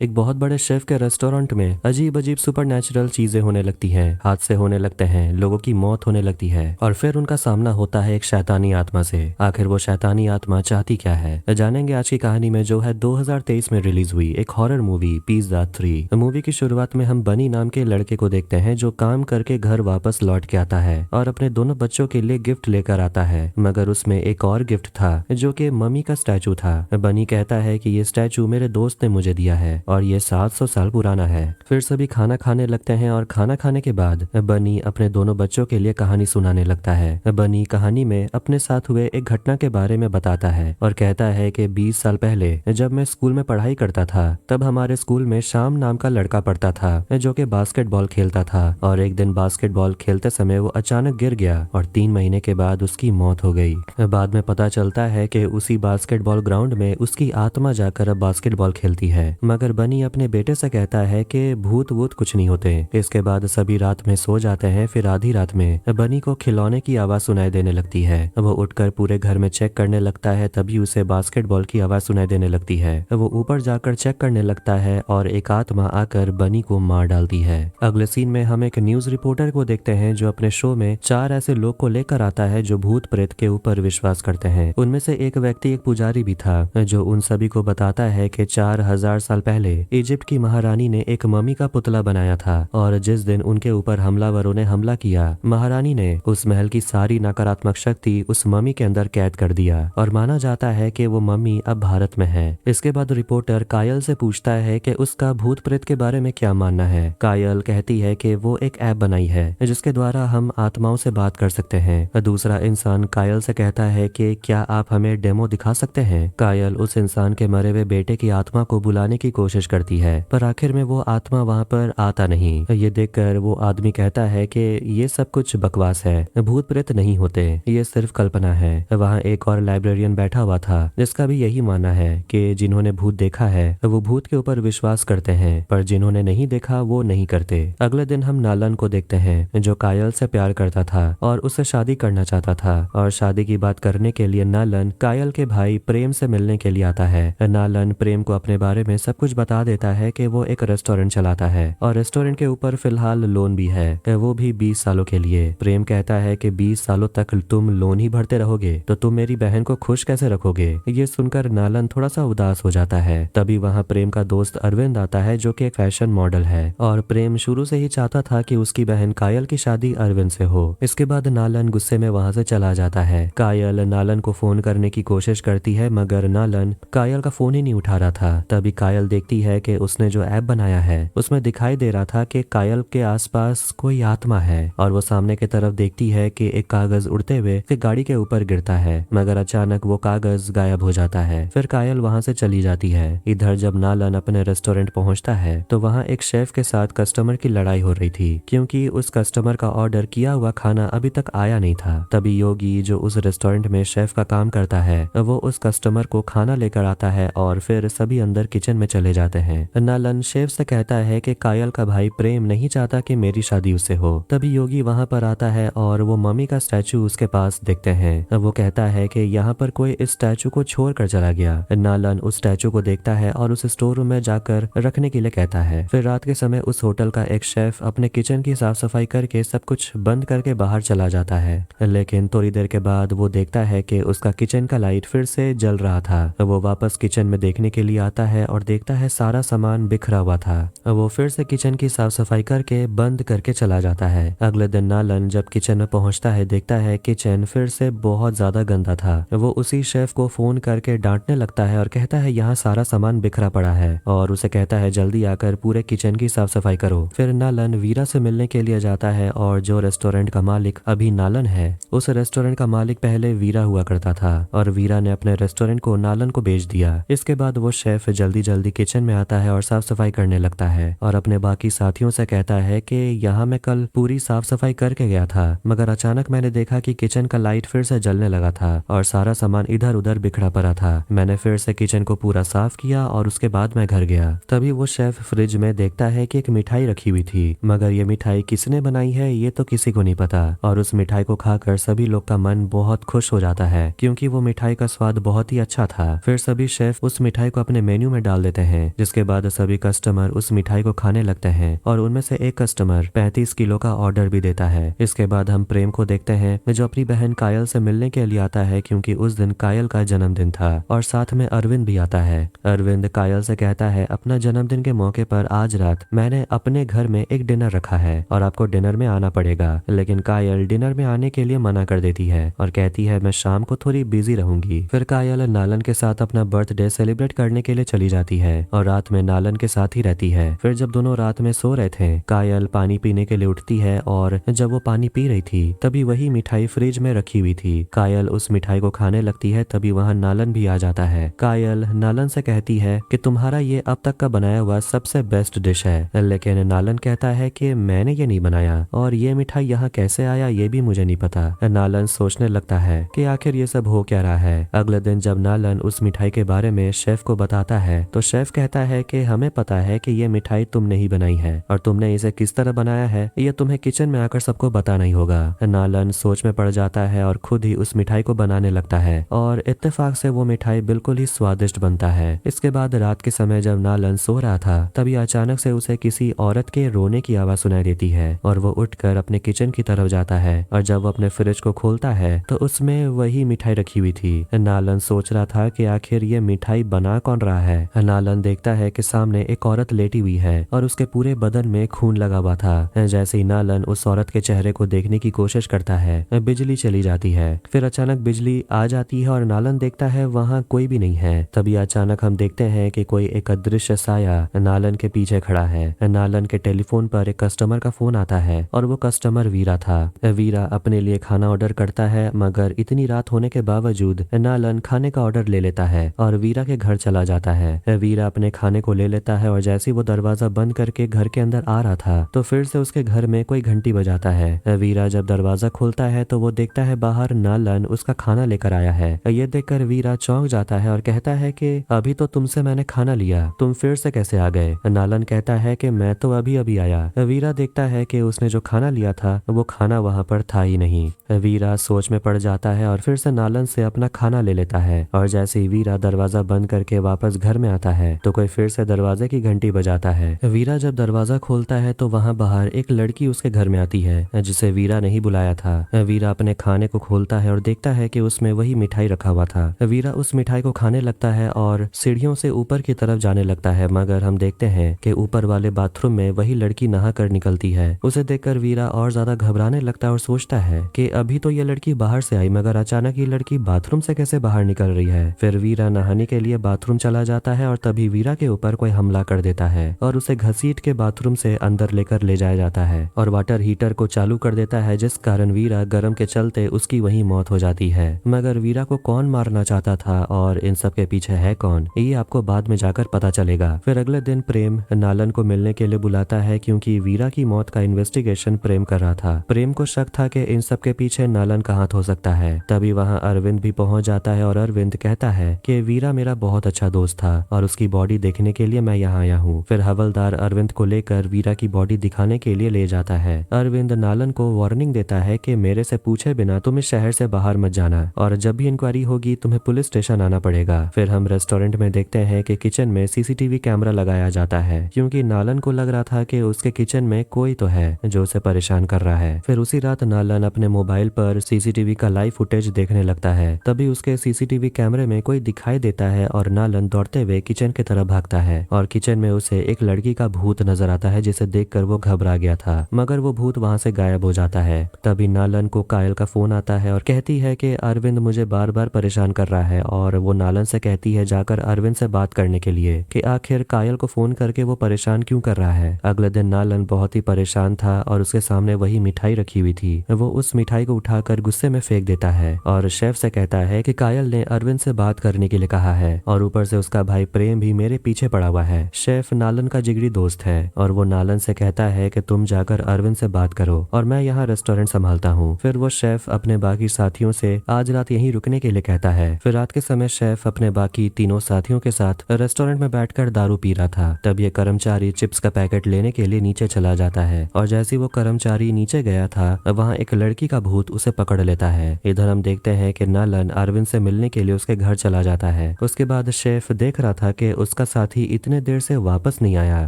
एक बहुत बड़े शेफ के रेस्टोरेंट में अजीब अजीब सुपरनैचुरल चीजें होने लगती हैं, हादसे होने लगते हैं, लोगों की मौत होने लगती है और फिर उनका सामना होता है एक शैतानी आत्मा से। आखिर वो शैतानी आत्मा चाहती क्या है, जानेंगे आज की कहानी में, जो है 2023 में रिलीज हुई एक हॉरर मूवी पिज़्ज़ा 3। मूवी की शुरुआत में हम बनी नाम के लड़के को देखते हैं जो काम करके घर वापस लौट के आता है और अपने दोनों बच्चों के लिए गिफ्ट लेकर आता है, मगर उसमें एक और गिफ्ट था जो कि मम्मी का स्टैचू था। बनी कहता है कि ये स्टैचू मेरे दोस्त ने मुझे दिया है और ये 700 साल पुराना है। फिर सभी खाना खाने लगते हैं और खाना खाने के बाद बनी अपने दोनों बच्चों के लिए कहानी सुनाने लगता है। बनी कहानी में अपने साथ हुए एक घटना के बारे में बताता है और कहता है कि 20 साल पहले जब मैं स्कूल में पढ़ाई करता था तब हमारे स्कूल में शाम नाम का लड़का पढ़ता था जो कि बास्केटबॉल खेलता था और एक दिन बास्केटबॉल खेलते समय वो अचानक गिर गया और 3 महीने के बाद उसकी मौत हो गई। बाद में पता चलता है कि उसी बास्केटबॉल ग्राउंड में उसकी आत्मा जाकर अब बास्केटबॉल खेलती है, मगर बनी अपने बेटे से कहता है कि भूत वूत कुछ नहीं होते। इसके बाद सभी रात में सो जाते हैं। फिर आधी रात में बनी को खिलौने की आवाज सुनाई देने लगती है। वो उठकर पूरे घर में चेक करने लगता है, तभी उसे बास्केटबॉल की आवाज सुनाई देने लगती है। वो ऊपर जाकर चेक करने लगता है और एक आत्मा आकर बनी को मार डालती है। अगले सीन में हम एक न्यूज रिपोर्टर को देखते हैं जो अपने शो में 4 ऐसे लोग को लेकर आता है जो भूत प्रेत के ऊपर विश्वास करते हैं। उनमें से एक व्यक्ति एक पुजारी भी था जो उन सभी को बताता है कि 4000 साल पहले इजिप्ट की महारानी ने एक मम्मी का पुतला बनाया था और जिस दिन उनके ऊपर हमलावरों ने हमला किया, महारानी ने उस महल की सारी नकारात्मक शक्ति उस मम्मी के अंदर कैद कर दिया और माना जाता है कि वो मम्मी अब भारत में है। इसके बाद रिपोर्टर कायल से पूछता है कि उसका भूत प्रेत के बारे में क्या मानना है। कायल कहती है कि वो एक ऐप बनाई है जिसके द्वारा हम आत्माओं से बात कर सकते हैं। दूसरा इंसान कायल से कहता है कि क्या आप हमें डेमो दिखा सकते हैं। कायल उस इंसान के मरे हुए बेटे की आत्मा को बुलाने की कोशिश करती है, पर आखिर में वो आत्मा वहाँ पर आता नहीं। ये देखकर वो आदमी कहता है कि ये सब कुछ बकवास है, भूत प्रेत नहीं होते, ये सिर्फ कल्पना है। वहाँ एक और लाइब्रेरियन बैठा हुआ था जिसका भी यही मानना है कि जिन्होंने भूत देखा है वो भूत के ऊपर विश्वास करते हैं, पर जिन्होंने नहीं देखा वो नहीं करते। अगले दिन हम नालन को देखते हैं जो कायल से प्यार करता था और उससे शादी करना चाहता था और शादी की बात करने के लिए नालन कायल के भाई प्रेम से मिलने के लिए आता है। नालन प्रेम को अपने बारे में सब कुछ बता देता है कि वो एक रेस्टोरेंट चलाता है और रेस्टोरेंट के ऊपर फिलहाल लोन भी है, वो भी 20 सालों के लिए। प्रेम कहता है कि 20 सालों तक तुम लोन ही भरते रहोगे तो तुम मेरी बहन को खुश कैसे रखोगे। ये सुनकर नालन थोड़ा सा उदास हो जाता है। तभी वहाँ प्रेम का दोस्त अरविंद आता है जो कि एक फैशन मॉडल है और प्रेम शुरू से ही चाहता था कि उसकी बहन कायल की शादी अरविंद से हो। इसके बाद नालन गुस्से में वहाँ से चला जाता है। कायल नालन को फोन करने की कोशिश करती है मगर नालन कायल का फोन ही नहीं उठा रहा था। तभी कायल देखती है कि उसने जो ऐप बनाया है उसमें दिखाई दे रहा था कि कायल के आसपास कोई आत्मा है और वो सामने की तरफ देखती है कि एक कागज उड़ते हुए फिर गाड़ी के ऊपर गिरता है, मगर अचानक वो कागज गायब हो जाता है। फिर कायल वहाँ से चली जाती है। इधर जब नालन अपने रेस्टोरेंट पहुँचता है तो वहाँ एक शेफ के साथ कस्टमर की लड़ाई हो रही थी क्योंकि उस कस्टमर का ऑर्डर किया हुआ खाना अभी तक आया नहीं था। तभी योगी जो उस रेस्टोरेंट में शेफ का काम करता है वो उस कस्टमर को खाना लेकर आता है और फिर सभी अंदर किचन में चले जाते हैं। नालन शेफ से कहता है कि कायल का भाई प्रेम नहीं चाहता कि मेरी शादी उससे हो। तभी योगी वहाँ पर आता है और वो मम्मी का स्टैचू उसके पास देखते हैं। वो कहता है कि यहाँ पर कोई इस स्टैचू को छोड़ कर चला गया। नालन उस स्टैचू को देखता है और उस स्टोर रूम में जाकर रखने के लिए कहता है। फिर रात के समय उस होटल का एक शेफ अपने किचन की साफ सफाई करके सब कुछ बंद करके बाहर चला जाता है, लेकिन थोड़ी देर के बाद वो देखता है कि उसका किचन का लाइट फिर से जल रहा था। वो वापस किचन में देखने के लिए आता है और देखता है सारा सामान बिखरा हुआ था। वो फिर से किचन की साफ सफाई करके बंद करके चला जाता है। अगले दिन नालन जब किचन में पहुंचता है देखता है किचन फिर से बहुत ज्यादा गंदा था। वो उसी शेफ को फोन करके डांटने लगता है और कहता है यहाँ सारा सामान बिखरा पड़ा है और उसे कहता है जल्दी आकर पूरे किचन की साफ सफाई करो। फिर नालन वीरा से मिलने के लिए जाता है और जो रेस्टोरेंट का मालिक अभी नालन है उस रेस्टोरेंट का मालिक पहले वीरा हुआ करता था और वीरा ने अपने रेस्टोरेंट को नालन को बेच दिया। इसके बाद वो शेफ जल्दी जल्दी किचन में आता है और साफ सफाई करने लगता है और अपने बाकी साथियों से कहता है कि यहाँ मैं कल पूरी साफ सफाई करके गया था मगर अचानक मैंने देखा कि किचन का लाइट फिर से जलने लगा था और सारा सामान इधर उधर बिखरा पड़ा था। मैंने फिर से किचन को पूरा साफ किया और उसके बाद मैं घर गया। तभी वो शेफ फ्रिज में देखता है कि एक मिठाई रखी हुई थी, मगर ये मिठाई किसने बनाई है ये तो किसी को नहीं पता और उस मिठाई को खाकर सभी लोग का मन बहुत खुश हो जाता है क्योंकि वो मिठाई का स्वाद बहुत ही अच्छा था। फिर सभी शेफ उस मिठाई को अपने मेन्यू में डाल देते हैं जिसके बाद सभी कस्टमर उस मिठाई को खाने लगते हैं और उनमें से एक कस्टमर 35 किलो का ऑर्डर भी देता है। इसके बाद हम प्रेम को देखते हैं जो अपनी बहन कायल से मिलने के लिए आता है क्योंकि उस दिन कायल का जन्मदिन था और साथ में अरविंद भी आता है। अरविंद कायल से कहता है अपना जन्मदिन के मौके पर आज रात मैंने अपने घर में एक डिनर रखा है और आपको डिनर में आना पड़ेगा। लेकिन कायल डिनर में आने के लिए मना कर देती है और कहती है मैं शाम को थोड़ी बिजी रहूंगी। फिर कायल नालन के साथ अपना बर्थडे सेलिब्रेट करने के लिए चली जाती है और रात में नालन के साथ ही रहती है। फिर जब दोनों रात में सो रहे थे कायल पानी पीने के लिए उठती है और जब वो पानी पी रही थी तभी वही मिठाई फ्रिज में रखी हुई थी। कायल उस मिठाई को खाने लगती है तभी वहाँ नालन भी आ जाता है। कायल नालन से कहती है कि तुम्हारा ये अब तक का बनाया हुआ सबसे बेस्ट डिश है, लेकिन नालन कहता है कि मैंने ये नहीं बनाया और ये मिठाई यहाँ कैसे आया ये भी मुझे नहीं पता। नालन सोचने लगता है कि आखिर ये सब हो क्या रहा है। अगले दिन जब नालन उस मिठाई के बारे में शेफ को बताता है तो शेफ कहता है कि हमें पता है कि ये मिठाई तुमने ही बनाई है और तुमने इसे किस तरह बनाया है ये तुम्हें किचन में आकर सबको बताना ही होगा। नालन सोच में पड़ जाता है और खुद ही उस मिठाई को बनाने लगता है और इत्तेफाक से वो मिठाई बिल्कुल ही स्वादिष्ट बनता है। इसके बाद रात के समय जब नालन सो रहा था तभी अचानक से उसे किसी औरत के रोने की आवाज सुनाई देती है और वो उठकर अपने किचन की तरफ जाता है और जब वो अपने फ्रिज को खोलता है तो उसमें वही मिठाई रखी हुई थी। नालन सोच रहा था कि आखिर ये मिठाई बना कौन रहा है। नालन देखता है कि सामने एक औरत लेटी हुई है और उसके पूरे बदन में खून लगा हुआ था। जैसे ही नालन उस औरत के चेहरे को देखने की कोशिश करता है बिजली चली जाती है। फिर अचानक बिजली आ जाती है और नालन देखता है वहाँ कोई भी नहीं है। तभी अचानक हम देखते हैं कि कोई एक अदृश्य साया नालन के पीछे खड़ा है। नालन के टेलीफोन पर एक कस्टमर का फोन आता है और वो कस्टमर वीरा था। वीरा अपने लिए खाना ऑर्डर करता है मगर इतनी रात होने के बावजूद नालन खाने का ऑर्डर ले लेता है और वीरा के घर चला जाता है। वीरा अपने खाने को ले लेता है और जैसे ही वो दरवाजा बंद करके घर के अंदर आ रहा था तो फिर से उसके घर में कोई घंटी बजाता है। वीरा जब दरवाजा खोलता है तो वो देखता है बाहर नालन उसका खाना लेकर आया है। ये देखकर वीरा चौंक जाता है और कहता है कि अभी तो तुमसे मैंने खाना लिया, तुम फिर से कैसे आ गए। नालन कहता है कि मैं तो अभी अभी आया। वीरा देखता है कि उसने जो खाना लिया था वो खाना वहाँ पर था ही नहीं। वीरा सोच में पड़ जाता है और फिर से नालन से अपना खाना ले लेता है और जैसे ही वीरा दरवाजा बंद करके वापस घर में आता है तो कोई फिर से दरवाजे की घंटी बजाता है। वीरा जब दरवाजा खोलता है तो वहाँ बाहर एक लड़की उसके घर में आती है जिसे वीरा नहीं बुलाया था। वीरा अपने खाने को खोलता है और देखता है कि उसमें वही मिठाई रखा हुआ था। वीरा उस मिठाई को खाने लगता है और सीढ़ियों से ऊपर की तरफ जाने लगता है मगर हम देखते हैं कि ऊपर वाले बाथरूम में वही लड़की नहा कर निकलती है। उसे देखकर वीरा और ज्यादा घबराने लगता है और सोचता है कि अभी तो ये लड़की बाहर से आई मगर अचानक ये लड़की बाथरूम से कैसे बाहर निकल रही है। फिर वीरा नहाने के लिए बाथरूम चला जाता है और तभी वीरा के ऊपर कोई हमला कर देता है और उसे घसीट के बाथरूम से अंदर लेकर ले जाया जाता है और वाटर हीटर को चालू कर देता है जिस कारण वीरा गर्म के चलते उसकी वहीं मौत हो जाती है। मगर वीरा को कौन मारना चाहता था और इन सब के पीछे है कौन ये आपको बाद में जाकर पता चलेगा। फिर अगले दिन प्रेम नालन को मिलने के लिए बुलाता है क्योंकि वीरा की मौत का इन्वेस्टिगेशन प्रेम कर रहा था। प्रेम को शक था कि इन सब के पीछे नालन का हाथ हो सकता है। तभी वहाँ अरविंद भी पहुंच जाता है और अरविंद कहता है कि वीरा मेरा बहुत अच्छा दोस्त था और उसकी बॉडी देखने के लिए मैं यहाँ आया हूँ। फिर हवलदार अरविंद को लेकर वीरा की बॉडी दिखाने के लिए ले जाता है। अरविंद नालन को वार्निंग देता है कि मेरे से पूछे बिना तुम इस शहर से बाहर मत जाना और जब भी इंक्वायरी होगी तुम्हें पुलिस स्टेशन आना पड़ेगा। फिर हम रेस्टोरेंट में देखते हैं कि किचन में सीसीटीवी कैमरा लगाया जाता है क्योंकि नालन को लग रहा था कि उसके किचन में कोई तो है जो उसे परेशान कर रहा है। फिर उसी रात नालन अपने मोबाइल पर सीसीटीवी का लाइव फुटेज देखने लगता है। तभी उसके सीसीटीवी कैमरे में कोई दिखाई देता है और नालन दौड़ते हुए किचन की तरफ भागता है और किचन में उसे एक लड़की का भूत नजर आता है जिसे देखकर वो घबरा गया था मगर वो भूत वहां से गायब हो जाता है। तभी नालन को कायल का फोन आता है और कहती है कि अरविंद मुझे बार बार परेशान कर रहा है और वो नालन से कहती है जाकर अरविंद से बात करने के लिए कि आखिर कायल को फोन करके वो परेशान क्यों कर रहा है। अगले दिन नालन बहुत ही परेशान था और उसके सामने वही मिठाई रखी हुई थी। वो उस मिठाई को उठाकर गुस्से में फेंक देता है और शेफ से कहता है कि कायल ने अरविंद से बात करने के लिए कहा है और ऊपर से उसका भाई प्रेम भी मेरे पीछे पड़ा हुआ है। शेफ नालन का जिगरी दोस्त है और वो नालन से कहता है कि तुम जाकर अरविंद से बात करो और मैं यहाँ रेस्टोरेंट संभालता हूँ। फिर वो शेफ अपने बाकी साथियों से आज रात यहीं रुकने के लिए कहता है। फिर रात के समय शेफ अपने बाकी तीनों साथियों के साथ रेस्टोरेंट में बैठकर दारू पी रहा था। तब ये कर्मचारी चिप्स का पैकेट लेने के लिए नीचे चला जाता है और जैसे वो कर्मचारी नीचे गया था वहाँ एक लड़की का भूत उसे पकड़ लेता है। इधर हम देखते हैं कि नालन अरविंद से मिलने के लिए उसके घर चला जाता है। उसके बाद शेफ देख रहा था कि उसका साथी इतने देर से वापस नहीं आया।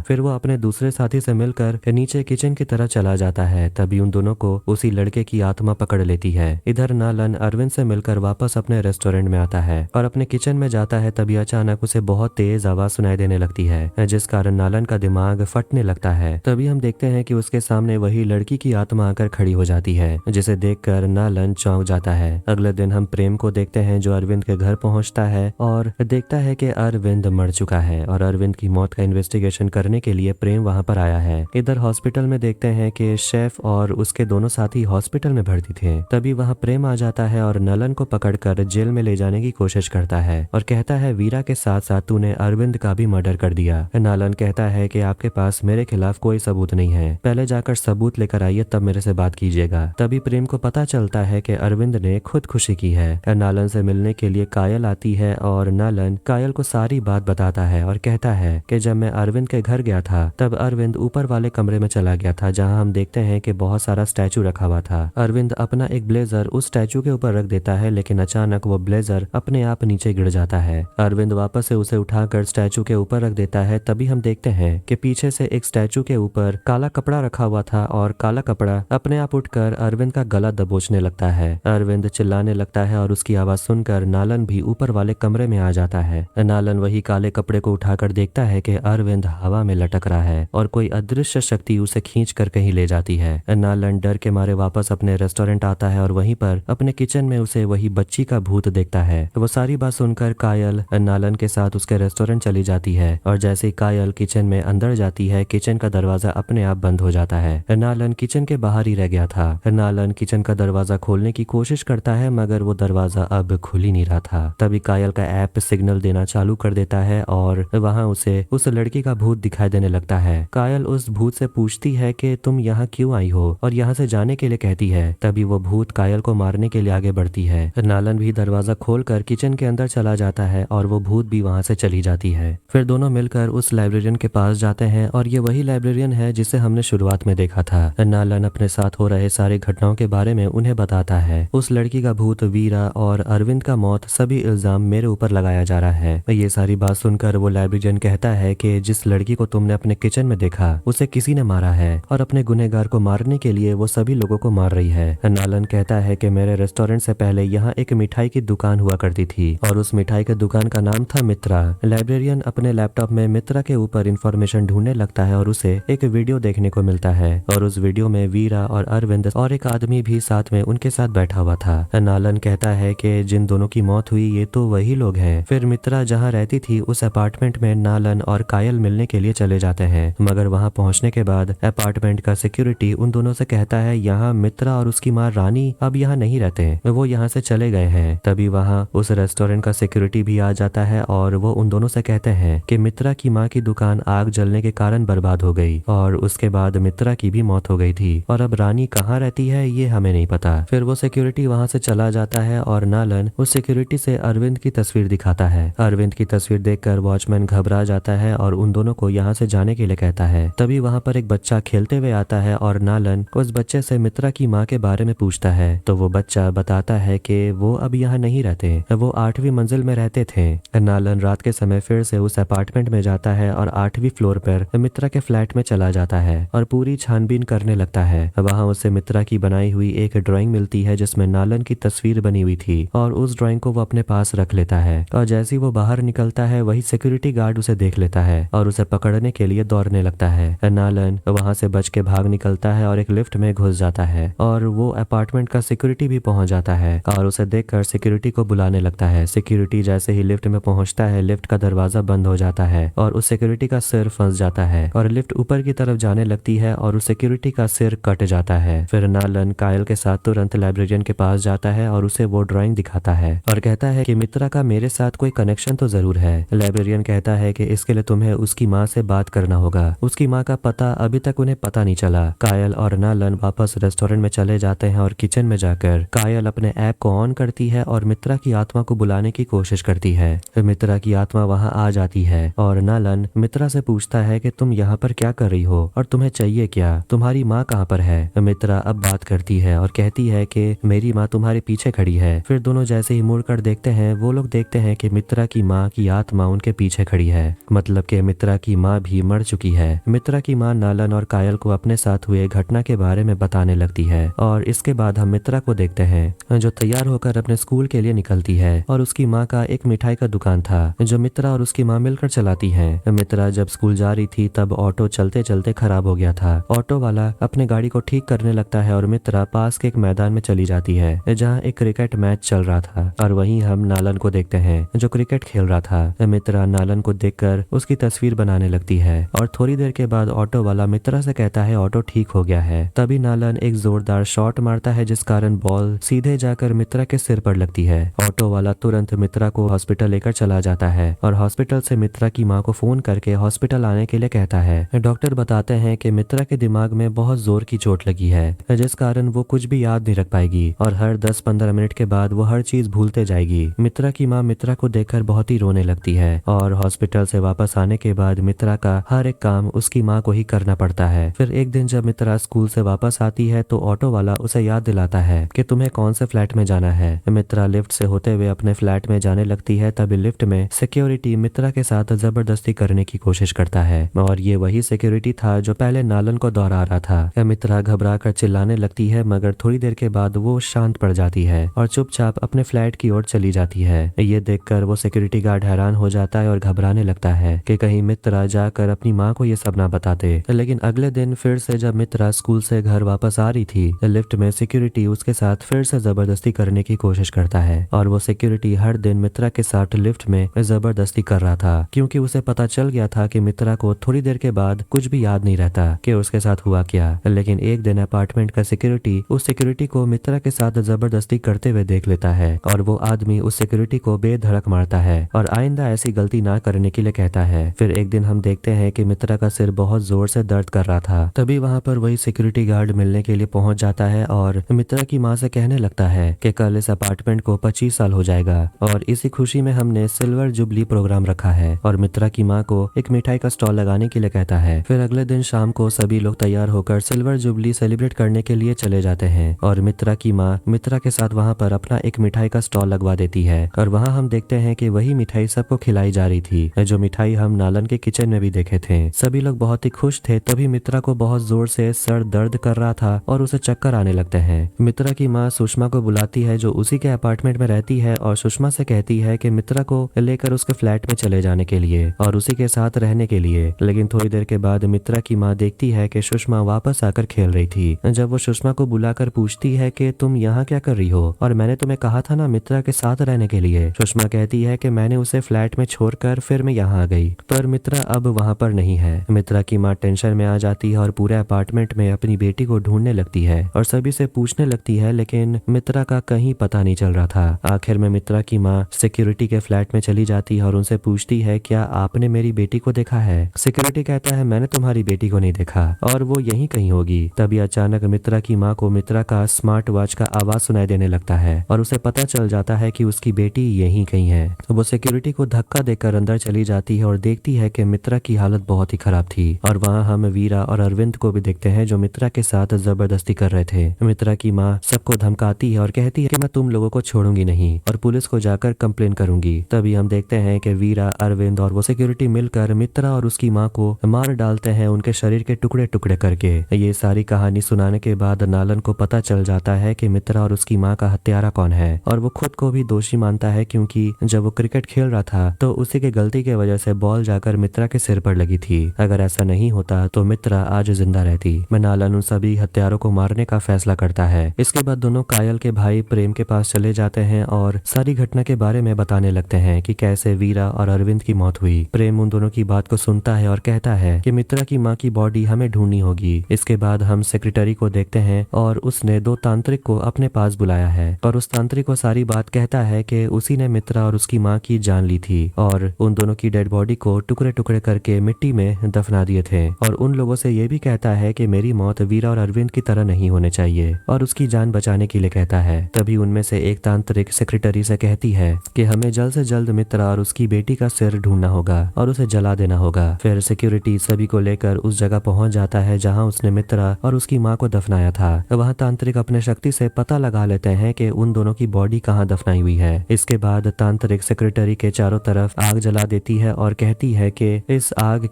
फिर वो अपने दूसरे साथी से मिलकर नीचे किचन की तरफ चला जाता है। तभी उन दोनों को उसी लड़के की आत्मा पकड़ लेती है। इधर नालन अरविंद से मिलकर वापस अपने रेस्टोरेंट में आता है और अपने किचन में जाता है। तभी अचानक उसे बहुत तेज आवाज सुनाई देने लगती है, जिस कारण नालन का दिमाग फटने लगता है। तभी हम देखते हैं कि उसके सामने वही लड़की की आत्मा आकर खड़ी हो जाती है, जिसे देखकर नालन चौंक जाता है। अगले दिन हम प्रेम को देखते हैं जो अरविंद के घर पहुंचता है और देखता है कि अरविंद मर चुका है और अरविंद की मौत का इन्वेस्टिगेशन करने के लिए प्रेम वहां पर आया है। इधर हॉस्पिटल में देखते हैं कि शेफ और उसके दोनों साथी हॉस्पिटल में भर्ती थे। तभी वहां प्रेम आ जाता है और नलन को पकड़कर जेल में ले जाने की कोशिश करता है और कहता है वीरा के साथ साथ तूने अरविंद का भी मर्डर कर दिया। नलन कहता है कि आपके पास मेरे खिलाफ कोई सबूत नहीं है, पहले जाकर सबूत लेकर आइए तब मेरे से बात कीजिएगा। तभी प्रेम को पता चलता है कि अरविंद ने खुदकुशी की है। नालन से मिलने के लिए कायल आती है और नालन कायल को सारी बात बताता है और कहता है कि जब मैं अरविंद के घर गया था तब अरविंद ऊपर वाले कमरे में चला गया था, जहां हम देखते हैं कि बहुत सारा स्टैचू रखा हुआ था। अरविंद अपना एक ब्लेजर उस स्टैचू के ऊपर रख देता है, लेकिन अचानक वो ब्लेजर अपने आप नीचे गिर जाता है। अरविंद वापस से उसे उठाकर स्टैचू के ऊपर रख देता है। तभी हम देखते हैं कि पीछे से एक स्टैचू के ऊपर काला कपड़ा रखा हुआ था और काला कपड़ा अपने आप उठकर अरविंद का गला दबोचने लगता है। अरविंद चिल्लाने लगता है और उसकी आवाज सुनकर नालन भी ऊपर वाले कमरे में आ जाता है। नालन वही काले कपड़े को उठाकर देखता है कि अरविंद हवा में लटक रहा है और कोई अदृश्य शक्ति उसे खींच कर कहीं ले जाती है। नालन डर के मारे वापस अपने रेस्टोरेंट आता है और वहीं पर अपने किचन में उसे वही बच्ची का भूत देखता है। वो सारी बात सुनकर कायल नालन के साथ उसके रेस्टोरेंट चली जाती है और जैसे ही कायल किचन में अंदर जाती है किचन का दरवाजा अपने आप बंद हो जाता है। नालन किचन के बाहर ही रह गया था। नालन किचन का दरवाजा खोलने की कोशिश करता है मगर वो दरवाजा अब खुल ही नहीं रहा था। तभी कायल का ऐप सिग्नल देना चालू कर देता है और वहाँ उसे उस लड़की का भूत दिखाई देने लगता है। कायल उस भूत से पूछती है कि तुम यहाँ क्यों आई हो और यहाँ से जाने के लिए कहती है। तभी वो भूत कायल को मारने के लिए आगे बढ़ती है। नालन भी दरवाजा खोलकर किचन के अंदर चला जाता है और वो भूत भी वहाँ से चली जाती है। फिर दोनों मिलकर उस लाइब्रेरियन के पास जाते हैं और ये वही लाइब्रेरियन है जिसे हमने शुरुआत में देखा था। नालन अपने साथ हो रहे सारी घटनाओं के बारे में उन्हें बताता है। उस लड़की का भूत वीरा और अरविंद का मौत सभी इल्जाम मेरे ऊपर लगाया जा रहा है। ये सारी बात सुनकर वो लाइब्रेरियन कहता है कि जिस लड़की को तुमने अपने किचन में देखा उसे किसी ने मारा है और अपने गुनहगार को मारने के लिए वो सभी लोगों को मार रही है। नालन कहता है कि मेरे रेस्टोरेंट से पहले यहाँ एक मिठाई की दुकान हुआ करती थी और उस मिठाई की दुकान का नाम था मित्रा। लाइब्रेरियन अपने लैपटॉप में मित्रा के ऊपर इंफॉर्मेशन ढूंढने लगता है और उसे एक वीडियो देखने को मिलता है और उस वीडियो में वीरा और अरविंद और एक आदमी भी साथ में उनके साथ बैठा हुआ था। नालन कहता है कि जिन दोनों की मौत हुई ये तो वही लोग हैं। फिर मित्रा जहाँ रहती थी उस अपार्टमेंट में नालन और कायल मिलने के लिए चले जाते हैं, मगर वहाँ पहुँचने के बाद अपार्टमेंट का सिक्योरिटी उन दोनों से कहता है यहाँ मित्रा और उसकी माँ रानी अब यहाँ नहीं रहते, वो यहाँ से चले गए हैं। तभी वहाँ उस रेस्टोरेंट का सिक्योरिटी भी आ जाता है और वो उन दोनों से कहते हैं कि मित्रा की माँ की दुकान आग जलने के कारण बर्बाद हो गई और उसके बाद मित्रा की भी मौत हो गई थी और अब रानी कहाँ रहती है ये हमें नहीं पता। फिर वो सिक्योरिटी वहाँ से चला जाता है और नालन उस सिक्योरिटी से अरविंद की तस्वीर दिखाता है। अरविंद की तस्वीर देखकर वॉचमैन घबरा जाता है और उन दोनों को यहाँ से जाने के लिए कहता है। तभी वहाँ पर एक बच्चा खेलते हुए आता है और नालन उस बच्चे से मित्रा की माँ के बारे में पूछता है तो वो बच्चा बताता है कि वो अब यहाँ नहीं रहते, वो 8वीं मंजिल में रहते थे। नालन रात के समय फिर से उस अपार्टमेंट में जाता है और 8वीं फ्लोर पर मित्रा के फ्लैट में चला जाता है और पूरी छानबीन करने लगता है। वहाँ उसे मित्रा की बनाई हुई एक ड्राइंग मिलती है जिसमें नालन की तस्वीर बनी हुई थी और उस ड्राइंग को वो अपने पास रख लेता है और जैसे ही वो बाहर निकलता है वही सिक्योरिटी गार्ड उसे देख लेता है और उसे पकड़ने के लिए दौड़ने लगता है। नालन वहाँ से बच के भाग निकलता है और एक लिफ्ट में घुस जाता है और वो अपार्टमेंट का सिक्योरिटी भी पहुंच जाता है और उसे देखकर सिक्योरिटी को बुलाने लगता है। सिक्योरिटी जैसे ही लिफ्ट में पहुंचता है लिफ्ट का दरवाजा बंद हो जाता है और उस सिक्योरिटी का सिर फंस जाता है और लिफ्ट ऊपर की तरफ जाने लगती है और उस सिक्योरिटी का सिर कट जाता है। फिर नालन कायल के साथ तुरंत लाइब्रेरियन के पास जाता है और उसे वो ड्राइंग दिखाता है और कहता है कि मित्रा का मेरे साथ कोई कनेक्शन तो जरूर है। लाइब्रेरियन कहता है कि इसके लिए तुम्हें उसकी माँ से बात करना होगा, उसकी माँ का पता अभी तक उन्हें पता नहीं चला। कायल और नालन वापस रेस्टोरेंट में चले जाते हैं और किचन में जाकर कायल अपने ऐप को ऑन करती है और मित्रा की आत्मा को बुलाने की कोशिश करती है। मित्रा की आत्मा वहाँ आ जाती है और नालन मित्रा से पूछता है कि तुम यहाँ पर क्या कर रही हो और तुम्हें चाहिए क्या, तुम्हारी माँ कहाँ पर है। मित्रा अब बात करती है और कहती है कि मेरी माँ तुम्हारे पीछे खड़ी है। फिर दोनों जैसे ही मुड़कर देखते हैं वो लोग देखते हैं कि मित्रा की माँ की आत्मा उनके पीछे खड़ी है, मतलब कि मित्रा की माँ भी मर चुकी है। मित्रा की माँ नालन और कायल को अपने साथ हुए घटना के बारे में बताने लगती है और इसके बाद हम मित्रा को देखते हैं जो तैयार होकर अपने स्कूल के लिए निकलती है और उसकी माँ का एक मिठाई का दुकान था जो मित्रा और उसकी माँ मिलकर चलाती हैं। मित्रा जब स्कूल जा रही थी तब ऑटो चलते चलते खराब हो गया था। ऑटो वाला अपने गाड़ी को ठीक करने लगता है और मित्रा पास के एक मैदान में चली जाती है जहाँ एक क्रिकेट मैच चल रहा था और वहीं हम नालन को देखते हैं जो क्रिकेट खेल रहा था। मित्रा नालन को देखकर उसकी तस्वीर बनाने लगती है और थोड़ी देर के बाद ऑटो वाला मित्रा से कहता है ऑटो ठीक हो गया है। तभी नालन एक जोरदार शॉट मारता है जिस कारण बॉल सीधे जाकर मित्रा के सिर पर लगती है। ऑटो वाला तुरंत मित्रा को हॉस्पिटल लेकर चला जाता है और हॉस्पिटल से मित्रा की माँ को फोन करके हॉस्पिटल आने के लिए कहता है। डॉक्टर बताते हैं कि मित्रा के दिमाग में बहुत जोर की चोट लगी है जिस कारण वो कुछ भी याद नहीं रख पाएगी और हर 10-15 मिनट के बाद वो हर चीज भूलते जाएगी। मित्रा की माँ मित्रा को देखकर बहुत ही रोने लगती है और हॉस्पिटल से वापस आने के बाद मित्रा का हर एक काम उसकी माँ को ही करना पड़ता है। फिर एक दिन जब मित्रा स्कूल से वापस आती है तो ऑटो वाला उसे याद दिलाता है कि तुम्हें कौन से फ्लैट में जाना है। मित्रा लिफ्ट से होते हुए अपने फ्लैट में जाने लगती है तभी लिफ्ट में सिक्योरिटी मित्रा के साथ जबरदस्ती करने की कोशिश करता है और ये वही सिक्योरिटी था जो पहले नालन को दोहरा रहा था। मित्रा घबरा कर चिल्लाने लगती है मगर थोड़ी देर के बाद वो शांत पड़ जाती है और चुपचाप अपने फ्लैट की ओर चली जाती है। ये देखकर वो सिक्योरिटी गार्ड हैरान हो जाता है और घबराने लगता है कि कहीं मित्रा जाकर अपनी माँ को ये सब ना बता दे। लेकिन अगले दिन फिर से जब मित्रा स्कूल से घर वापस आ रही थी लिफ्ट में सिक्योरिटी उसके साथ फिर से जबरदस्ती करने की कोशिश करता है और वो सिक्योरिटी हर दिन मित्रा के साथ लिफ्ट में जबरदस्ती कर रहा था क्योंकि उसे पता चल गया था कि मित्रा को थोड़ी देर के बाद कुछ भी याद नहीं रहता कि उसके साथ हुआ क्या। लेकिन एक दिन अपार्टमेंट का सिक्योरिटी उस सिक्योरिटी को मित्रा के साथ जबरदस्ती करते हुए देख लेता है और वो आदमी उस सिक्योरिटी को बेधड़क मारता है और आइंदा ऐसी गलती ना करने के लिए कहता है। फिर एक दिन हम देखते हैं कि मित्रा का सिर बहुत जोर से दर्द कर रहा था। तभी वहाँ पर वही सिक्योरिटी गार्ड मिलने के लिए पहुंच जाता है और मित्रा की माँ से कहने लगता है कि कल इस अपार्टमेंट को 25 साल हो जाएगा और इसी खुशी में हमने सिल्वर जुबली प्रोग्राम रखा है और मित्रा की माँ को एक मिठाई का स्टॉल लगाने के लिए कहता है। फिर अगले दिन शाम को सभी लोग तैयार होकर सिल्वर जुबली सेलिब्रेट करने के लिए चले जाते हैं और मित्रा की माँ मित्रा के साथ वहाँ पर अपना एक मिठाई का स्टॉल लगवा देती है और वहाँ हम देखते हैं कि वही मिठाई सबको खिलाई जा रही थी जो मिठाई हम नालन के किचन में भी देखे थे। सभी लोग बहुत ही खुश थे। तभी मित्रा को बहुत जोर से सर दर्द कर रहा था और उसे चक्कर आने लगते हैं। मित्रा की माँ सुषमा को बुलाती है जो उसी के अपार्टमेंट में रहती है और सुषमा से कहती है कि मित्रा को लेकर उसके फ्लैट में चले जाने के लिए और उसी के साथ रहने के लिए। लेकिन थोड़ी देर के बाद मित्रा की माँ देखती है कि सुषमा वापस आकर खेल रही थी। जब वो सुषमा को बुलाकर पूछती है कि तुम यहाँ क्या कर रही हो और मैंने तुम्हें कहा था ना मित्रा के साथ रहने के लिए। सुषमा कहती है कि मैंने उसे फ्लैट में छोड़कर फिर मैं यहाँ आ गई पर मित्रा अब वहाँ पर नहीं है। मित्रा की माँ टेंशन में आ जाती है और पूरे अपार्टमेंट में अपनी बेटी को ढूंढने लगती है और सभी से पूछने लगती है लेकिन मित्रा का कहीं पता नहीं चल रहा था। आखिर में मित्रा की माँ सिक्योरिटी के फ्लैट में चली जाती है और उनसे पूछती है क्या आपने मेरी बेटी को देखा है। सिक्योरिटी कहता है मैंने तुम्हारी बेटी को नहीं देखा और वो यहीं कहीं होगी। तभी अचानक मित्रा की माँ को मित्रा का स्मार्ट वॉच का आवाज सुनाई देने लगता है और उसे पता चल जाता है कि उसकी बेटी यहीं कहीं है। तो वो सिक्योरिटी को धक्का देकर अंदर चली जाती है और देखती है कि मित्रा की हालत बहुत ही खराब थी और वहाँ हम वीरा और अरविंद को भी देखते हैं जो मित्रा के साथ जबरदस्ती कर रहे थे। मित्रा की माँ सबको धमकाती है और कहती है कि मैं तुम लोगों को छोड़ूंगी नहीं और पुलिस को जाकर कंप्लेन करूंगी। तभी हम देखते हैं कि वीरा, अरविंद और वो सिक्योरिटी मिलकर मित्रा और उसकी माँ को मार डालते हैं उनके शरीर के टुकड़े टुकड़े करके। ये सारी कहानी सुनाने के बाद नालन को पता चल जाता है कि मित्रा और उसकी माँ का हत्यारा कौन है और वो खुद को भी दोषी मानता है क्योंकि जब वो क्रिकेट खेल रहा था तो उसी के गलती की वजह से बॉल जाकर मित्रा के सिर पर लगी थी। अगर ऐसा नहीं होता तो मित्रा आज जिंदा रहती। नालन उन सभी हत्यारों को मारने का फैसला करता है। इसके बाद दोनों कायल के भाई प्रेम के पास चले जाते हैं और सारी घटना के बारे में बताने लगते हैं कि कैसे वीरा और अरविंद की मौत हुई। प्रेम उन दोनों की बात को सुनता है और कहता है कि मित्रा की माँ की बॉडी हमें ढूंढनी होगी। इसके बाद हम सेक्रेटरी को देखते हैं और उसने 2 तांत्रिक को अपने पास बुलाया है और उस तांत्रिक को सारी बात कहता है कि उसी ने मित्रा और उसकी माँ की जान ली थी और उन दोनों की डेड बॉडी को टुकड़े टुकड़े करके मिट्टी में दफना दिए थे और उन लोगों से ये भी कहता है कि मेरी मौत वीरा और अरविंद की तरह नहीं होने चाहिए और उसकी जान बचाने के लिए कहता है। तभी उनमें से एक तांत्रिक सेक्रेटरी से कहती है कि हमें जल्द से जल्द मित्रा और उसकी बेटी का सिर ढूंढना होगा और उसे जला देना होगा। फिर सिक्योरिटी सभी को लेकर उस जगह पहुंच जाता है जहां उसने मित्रा और उसकी माँ को दफनाया था। वहां तांत्रिक अपने शक्ति से पता लगा लेते हैं कि उन दोनों की बॉडी कहाँ दफनाई हुई है। इसके बाद तांत्रिक सेक्रेटरी के चारों तरफ आग जला देती है और कहती है कि इस आग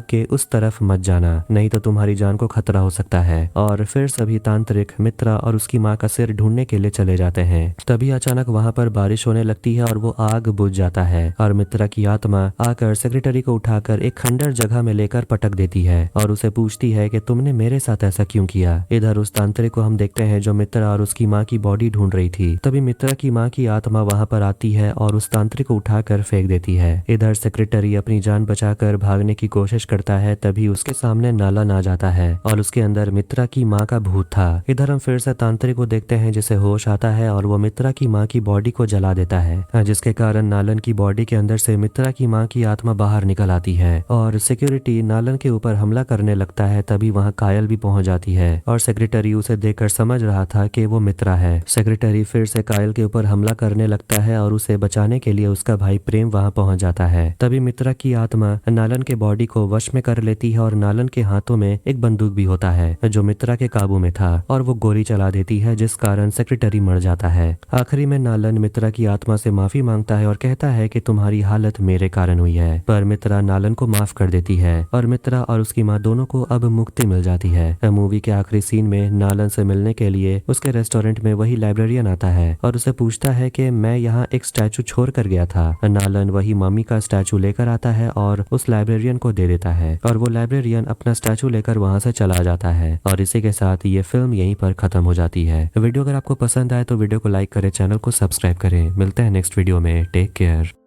के उस तरफ मत जाना, नहीं तो तुम्हारी जान को खतरा हो सकता है। और फिर सभी तांत्रिक मित्रा और उसकी माँ का सिर ढूंढने के लिए चले जाते हैं। तभी अचानक वहाँ पर बारिश होने लगती है और वो आग बुझ जाता है और मित्रा की आत्मा आकर सेक्रेटरी को उठाकर एक खंडर जगह में लेकर पटक देती है और उसे पूछती है कि तुमने मेरे साथ ऐसा क्यों किया। इधर उस तांत्रिक को हम देखते हैं जो मित्रा और उसकी माँ की बॉडी ढूंढ रही थी। तभी मित्रा की माँ की आत्मा वहाँ पर आती है और उस तांत्रिक को उठाकर फेंक देती है। इधर सेक्रेटरी अपनी जान बचाकर भागने की कोशिश करता है, तभी उसके सामने नालन आ जाता है और उसके अंदर मित्रा की माँ का भूत था। इधर हम फिर से तांत्रिक को देखते हैं जिसे होश आता है और वो मित्रा की माँ की बॉडी को जला देता है, जिसके कारण नालन की बॉडी के अंदर से मित्रा की माँ की आत्मा बाहर निकल आती है और सिक्योरिटी नालन के ऊपर हमला करने लगता है। तभी वहाँ कायल भी पहुंच जाती है और सेक्रेटरी उसे देखकर समझ रहा था कि वो मित्रा है। सेक्रेटरी फिर से कायल के ऊपर हमला करने लगता है और उसे बचाने के लिए उसका भाई प्रेम वहाँ पहुंच जाता है। तभी मित्रा की आत्मा नालन के बॉडी को वश में कर लेती है और नालन के हाथों में एक बंदूक भी होता है जो मित्रा के काबू में था और वो गोली चला देती है, जिस कारण सेक्रेटरी मर जाता है। आखिरी में नालन मित्रा की आत्मा से माफी मांगता है और कहता है कि तुम्हारी हालत मेरे कारण हुई है, पर मित्रा नालन को माफ कर देती है और मित्रा और उसकी माँ दोनों को अब मुक्ति मिल जाती है। मूवी के आखिरी सीन में नालन से मिलने के लिए उसके रेस्टोरेंट में वही लाइब्रेरियन आता है और उसे पूछता है कि मैं यहाँ एक स्टैचू छोड़ कर गया था। नालन वही मम्मी का स्टैचू लेकर आता है और उस लाइब्रेरियन को दे देता है और वो लाइब्रेरियन अपना स्टैचू लेकर वहां से चला जाता है और इसी के साथ ये फिल्म यहीं पर खत्म हो जाती है। वीडियो अगर आपको पसंद आए तो वीडियो को लाइक करें, चैनल को सब्सक्राइब करें। मिलते हैं नेक्स्ट वीडियो में। Take care.